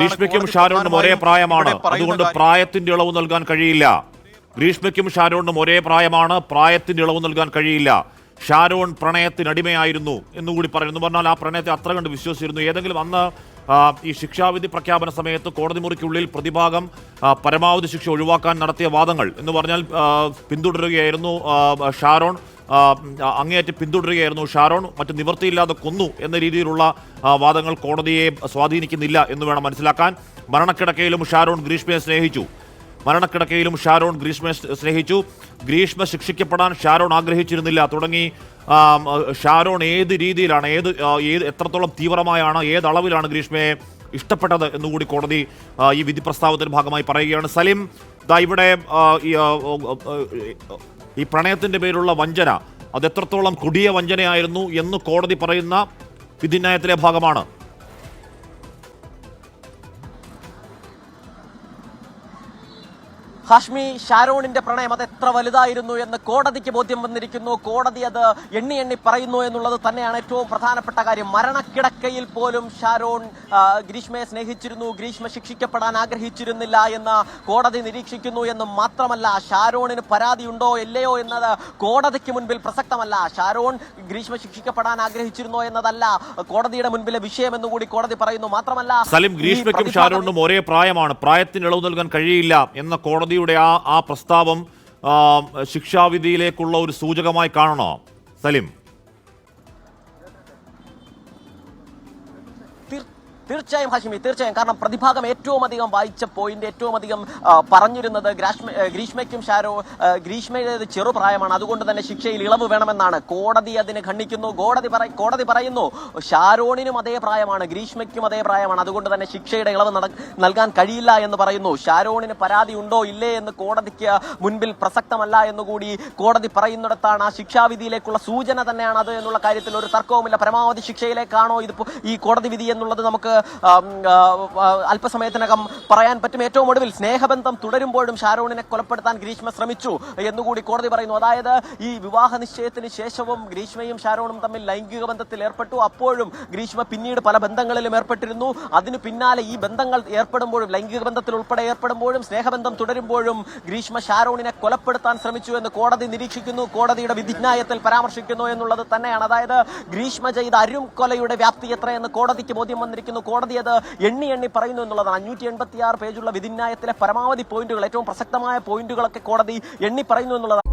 ഗ്രീഷ്മയ്ക്കും ഷാരോണിനും ഒരേ പ്രായമാണ്, അതുകൊണ്ട് പ്രായത്തിന്റെ ഇളവ് നൽകാൻ കഴിയില്ല. ഗ്രീഷ്മയ്ക്കും ഷാരോണിനും ഒരേ പ്രായമാണ്, പ്രായത്തിന്റെ ഇളവ് നൽകാൻ കഴിയില്ല. ഷാരോൺ പ്രണയത്തിനടിമയായിരുന്നു എന്നുകൂടി പറയുന്നു. പറഞ്ഞാൽ ആ പ്രണയത്തെ അത്ര കണ്ട് വിശ്വസിച്ചിരുന്നു. ഏതെങ്കിലും അന്ന് ഈ ശിക്ഷാവിധി പ്രഖ്യാപന സമയത്ത് കോടതി മുറിക്കുള്ളിൽ പ്രതിഭാഗം പരമാവധി ശിക്ഷ ഒഴിവാക്കാൻ നടത്തിയ വാദങ്ങൾ എന്ന് പറഞ്ഞാൽ പിന്തുടരുകയായിരുന്നു ഷാരോൺ, അങ്ങേയറ്റം പിന്തുടരുകയായിരുന്നു ഷാരോൺ, മറ്റു നിവൃത്തിയില്ലാതെ കൊന്നു എന്ന രീതിയിലുള്ള വാദങ്ങൾ കോടതിയെ സ്വാധീനിക്കുന്നില്ല എന്ന് വേണം മനസ്സിലാക്കാൻ. മരണക്കിടക്കയിലും ഷാരോൺ ഗ്രീഷ്മയെ സ്നേഹിച്ചു. മരണക്കിടക്കയിലും ഷാരോൺ ഗ്രീഷ്മയെ സ്നേഹിച്ചു. ഗ്രീഷ്മ ശിക്ഷിക്കപ്പെടാൻ ഷാരോൺ ആഗ്രഹിച്ചിരുന്നില്ല തുടങ്ങി ഷാരോൺ ഏത് രീതിയിലാണ്, എത്രത്തോളം തീവ്രമായാണ്, ഏതളവിലാണ് ഗ്രീഷ്മയെ ഇഷ്ടപ്പെട്ടത് എന്നുകൂടി കോടതി ഈ വിധി പ്രസ്താവത്തിന്റെ ഭാഗമായി പറയുകയാണ്. സലിം, ഇവിടെ ഈ പ്രണയത്തിന്റെ പേരുള്ള വഞ്ചന അത് എത്രത്തോളം കൊടിയ വഞ്ചനയായിരുന്നു എന്ന് കോടതി പറയുന്ന വിധിന്യായത്തിലെ ഭാഗമാണ്. ഹാഷ്മി, ഷാരോണിന്റെ പ്രണയം അത് എത്ര വലുതായിരുന്നു എന്ന് കോടതിക്ക് ബോധ്യം വന്നിരിക്കുന്നു. കോടതി അത് എണ്ണി എണ്ണി പറയുന്നു എന്നുള്ളത് തന്നെയാണ് ഏറ്റവും പ്രധാനപ്പെട്ട കാര്യം. മരണക്കിടക്കയിൽ പോലും ഷാരോൺ ഗ്രീഷ്മയെ സ്നേഹിച്ചിരുന്നു, ഗ്രീഷ്മ ശിക്ഷിക്കപ്പെടാൻ ആഗ്രഹിച്ചിരുന്നില്ല എന്ന് കോടതി നിരീക്ഷിക്കുന്നു. എന്ന് മാത്രമല്ല, ഷാരോണിന് പരാതിയുണ്ടോ ഇല്ലയോ എന്നത് കോടതിക്ക് മുൻപിൽ പ്രസക്തമല്ല. ഷാരോൺ ഗ്രീഷ്മ ശിക്ഷിക്കപ്പെടാൻ ആഗ്രഹിച്ചിരുന്നോ എന്നതല്ല കോടതിയുടെ മുൻപിലെ വിഷയം എന്നുകൂടി കോടതി പറയുന്നു. മാത്രമല്ല, സലിം, ഗ്രീഷ്മയ്ക്കും ഷാരോണിനും ഒരേ പ്രായമാണ്, പ്രായത്തിന് ഇളവ് നൽകാൻ കഴിയില്ല എന്ന കോടതി ആ പ്രസ്താവം ശിക്ഷാവിധിയിലേക്കുള്ള ഒരു സൂചകമായി കാണണോ സലിം? തീർച്ചയായും ഹാഷിമി, തീർച്ചയായും. കാരണം പ്രതിഭാഗം ഏറ്റവും അധികം വായിച്ച പോയിന്റ്, ഏറ്റവും അധികം പറഞ്ഞിരുന്നത് ഗ്രീഷ്മയ്ക്കും ഗ്രീഷ്മയുടെ ചെറുപ്രായമാണ്, അതുകൊണ്ട് തന്നെ ശിക്ഷയിൽ ഇളവ് വേണമെന്നാണ്. കോടതി അതിനെ ഖണ്ഡിക്കുന്നു. കോടതി പറയുന്നു ഷാരോണിനും അതേ പ്രായമാണ്, ഗ്രീഷ്മയ്ക്കും അതേ പ്രായമാണ്, അതുകൊണ്ട് തന്നെ ശിക്ഷയുടെ ഇളവ് നൽകാൻ കഴിയില്ല എന്ന് പറയുന്നു. ഷാരോണിന് പരാതി ഉണ്ടോ ഇല്ലേ എന്ന് കോടതിക്ക് മുൻപിൽ പ്രസക്തമല്ല എന്നുകൂടി കോടതി പറയുന്നിടത്താണ് ആ ശിക്ഷാവിധിയിലേക്കുള്ള സൂചന തന്നെയാണ് അത് എന്നുള്ള കാര്യത്തിൽ ഒരു തർക്കവുമില്ല. പരമാവധി ശിക്ഷയിലേക്കാണോ ഇതിപ്പോ ഈ കോടതി വിധി എന്നുള്ളത് നമുക്ക് അല്പസമയത്തിനകം പറയാൻ പറ്റും. ഏറ്റവും ഒടുവിൽ സ്നേഹബന്ധം തുടരുമ്പോഴും ഷാരോണിനെ കൊലപ്പെടുത്താൻ ഗ്രീഷ്മ ശ്രമിച്ചു എന്നുകൂടി കോടതി പറയുന്നു. അതായത് ഈ വിവാഹ നിശ്ചയത്തിന് ശേഷവും ഗ്രീഷ്മയും ഷാരോണും തമ്മിൽ ലൈംഗിക ബന്ധത്തിൽ ഏർപ്പെട്ടു. അപ്പോഴും ഗ്രീഷ്മ പിന്നീട് പല ബന്ധങ്ങളിലും ഏർപ്പെട്ടിരുന്നു. അതിന് പിന്നാലെ ഈ ബന്ധങ്ങൾ ഏർപ്പെടുമ്പോഴും, ലൈംഗിക ബന്ധത്തിൽ ഉൾപ്പെടെ ഏർപ്പെടുമ്പോഴും, സ്നേഹബന്ധം തുടരുമ്പോഴും ഗ്രീഷ്മ ഷാരോണിനെ കൊലപ്പെടുത്താൻ ശ്രമിച്ചു എന്ന് കോടതി നിരീക്ഷിക്കുന്നു, കോടതിയുടെ വിധിന്യായത്തിൽ പരാമർശിക്കുന്നു എന്നുള്ളത് തന്നെയാണ്. അതായത് ഗ്രീഷ്മ ചെയ്ത അരും കൊലയുടെ വ്യാപ്തി എത്രയെന്ന് കോടതിക്ക് ബോധ്യം വന്നിരിക്കുന്നു. കോടതി അത് എണ്ണി എണ്ണി പറയുന്നു എന്നുള്ളതാണ്. 586 പേജുള്ള വിധിന്യായത്തിലെ പരമാവധി പോയിന്റുകൾ, ഏറ്റവും പ്രസക്തമായ പോയിന്റുകളൊക്കെ കോടതി എണ്ണി പറയുന്നു എന്നുള്ളതാണ്.